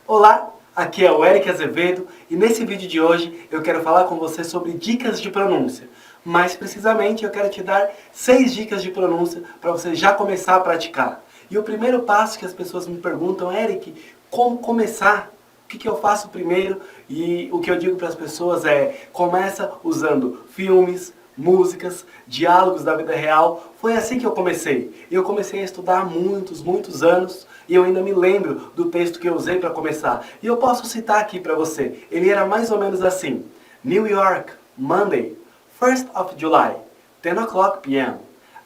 Olá, aqui é o Eric Azevedo e nesse vídeo de hoje eu quero falar com você sobre dicas de pronúncia. Mais precisamente eu quero te dar 6 dicas de pronúncia para você já começar a praticar. E o primeiro passo que as pessoas me perguntam, Eric, como começar? O que eu faço primeiro? E o que eu digo para as pessoas é, começa usando filmes, músicas, diálogos da vida real. Foi assim que eu comecei. Eu comecei a estudar há muitos anos e eu ainda me lembro do texto que eu usei para começar. E eu posso citar aqui para você. Ele era mais ou menos assim. New York, Monday, 1st of July, 10 o'clock p.m.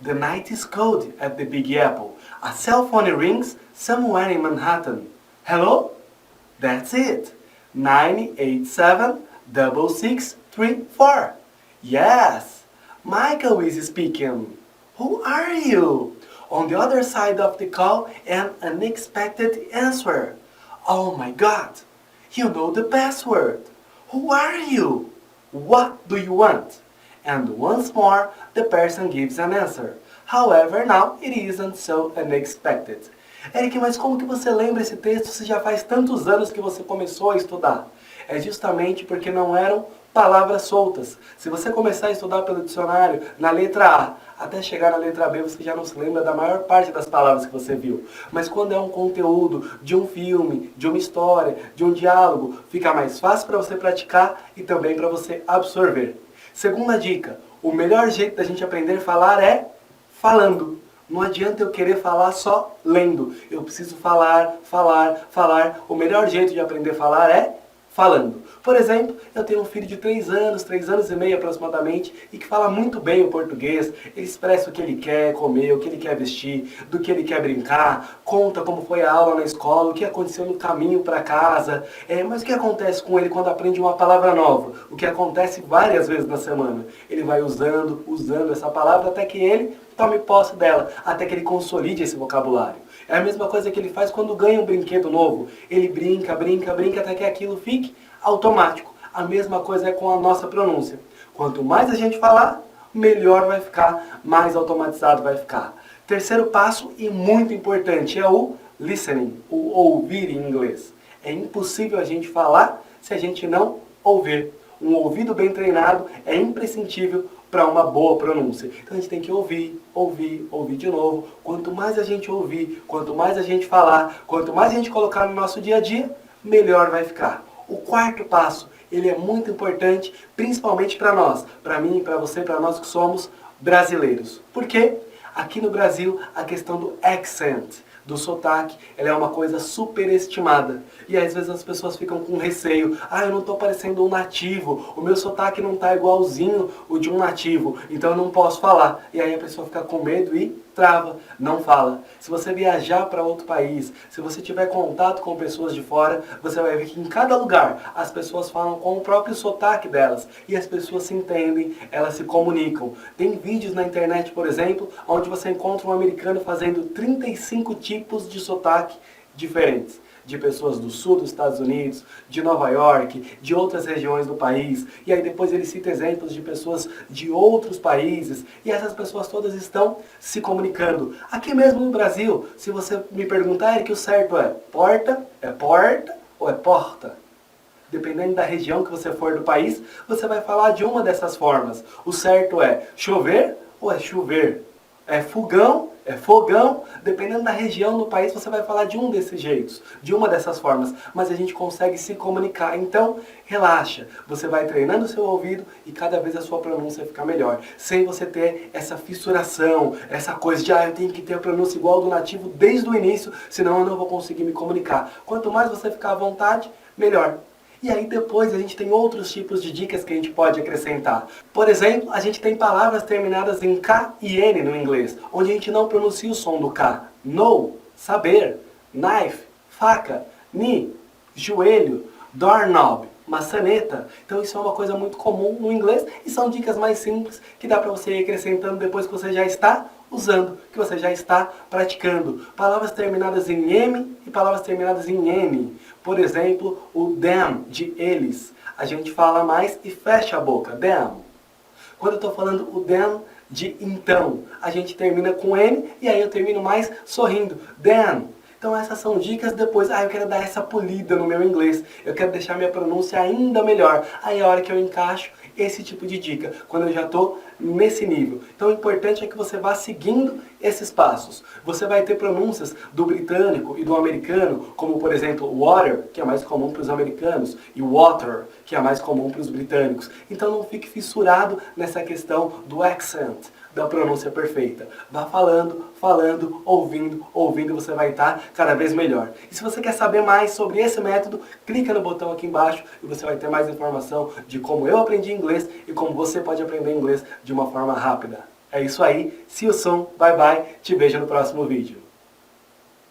The night is cold at the Big Apple. A cell phone rings somewhere in Manhattan. Hello? That's it. 987-6634. Yes, Michael is speaking. Who are you? On the other side of the call, an unexpected answer. Oh my God, you know the password. Who are you? What do you want? And once more, the person gives an answer. However, now it isn't so unexpected. Eric, mas como que você lembra esse texto se já faz tantos anos que você começou a estudar? É justamente porque não eram palavras soltas. Se você começar a estudar pelo dicionário, na letra A, até chegar na letra B, você já não se lembra da maior parte das palavras que você viu. Mas quando é um conteúdo de um filme, de uma história, de um diálogo, fica mais fácil para você praticar e também para você absorver. Segunda dica, o melhor jeito da gente aprender a falar é falando. Não adianta eu querer falar só lendo. Eu preciso falar. O melhor jeito de aprender a falar é falando. Por exemplo, eu tenho um filho de 3 anos e meio aproximadamente, e que fala muito bem o português. Ele expressa o que ele quer comer, o que ele quer vestir, do que ele quer brincar, conta como foi a aula na escola, o que aconteceu no caminho para casa. Mas o que acontece com ele quando aprende uma palavra nova? O que acontece várias vezes na semana. Ele vai usando essa palavra até que ele tome posse dela, até que ele consolide esse vocabulário. É a mesma coisa que ele faz quando ganha um brinquedo novo. Ele brinca até que aquilo fique automático. A mesma coisa é com a nossa pronúncia. Quanto mais a gente falar, melhor vai ficar, mais automatizado vai ficar. Terceiro passo, e muito importante, é o listening, o ouvir em inglês. É impossível a gente falar se a gente não ouvir. Um ouvido bem treinado é imprescindível para uma boa pronúncia. Então a gente tem que ouvir de novo. Quanto mais a gente ouvir, quanto mais a gente falar, quanto mais a gente colocar no nosso dia a dia, melhor vai ficar. O quarto passo, ele é muito importante, principalmente para nós, para mim, para você, para nós que somos brasileiros. Por quê? Aqui no Brasil, a questão do accent, do sotaque, ela é uma coisa superestimada. E às vezes as pessoas ficam com receio. Eu não estou parecendo um nativo, o meu sotaque não está igualzinho o de um nativo, então eu não posso falar. E aí a pessoa fica com medo e trava, não fala. Se você viajar para outro país, se você tiver contato com pessoas de fora, você vai ver que em cada lugar as pessoas falam com o próprio sotaque delas. E as pessoas se entendem, elas se comunicam. Tem vídeos na internet, por exemplo, onde você encontra um americano fazendo 35 tipos de sotaque diferentes. De pessoas do sul dos Estados Unidos, de Nova York, de outras regiões do país. E aí depois ele cita exemplos de pessoas de outros países. E essas pessoas todas estão se comunicando. Aqui mesmo no Brasil, se você me perguntar, que o certo é porta ou é porta? Dependendo da região que você for do país, você vai falar de uma dessas formas. O certo é chover ou é chover? É fogão, é fogão, dependendo da região do país você vai falar de um desses jeitos, de uma dessas formas, mas a gente consegue se comunicar. Então, relaxa, você vai treinando o seu ouvido e cada vez a sua pronúncia fica melhor, sem você ter essa fissuração, essa coisa de eu tenho que ter a pronúncia igual do nativo desde o início, senão eu não vou conseguir me comunicar. Quanto mais você ficar à vontade, melhor. E aí depois a gente tem outros tipos de dicas que a gente pode acrescentar. Por exemplo, a gente tem palavras terminadas em K e N no inglês, onde a gente não pronuncia o som do K. Know, saber, knife, faca, knee, joelho, doorknob, maçaneta. Então isso é uma coisa muito comum no inglês e são dicas mais simples que dá para você ir acrescentando depois que você já está usando, que você já está praticando. Palavras terminadas em M e palavras terminadas em N. Por exemplo, o them, de eles. A gente fala mais e fecha a boca. Them. Quando eu estou falando o them de então, a gente termina com N e aí eu termino mais sorrindo. Then. Então essas são dicas. Depois, eu quero dar essa polida no meu inglês, eu quero deixar minha pronúncia ainda melhor. Aí é a hora que eu encaixo esse tipo de dica, quando eu já estou nesse nível. Então o importante é que você vá seguindo esses passos. Você vai ter pronúncias do britânico e do americano, como por exemplo water, que é mais comum para os americanos, e water, que é mais comum para os britânicos. Então não fique fissurado nessa questão do accent, da pronúncia perfeita. Vá falando, falando, ouvindo, ouvindo, você vai estar cada vez melhor. E se você quer saber mais sobre esse método, clica no botão aqui embaixo e você vai ter mais informação de como eu aprendi inglês e como você pode aprender inglês de uma forma rápida. É isso aí, see you soon, bye bye, te vejo no próximo vídeo.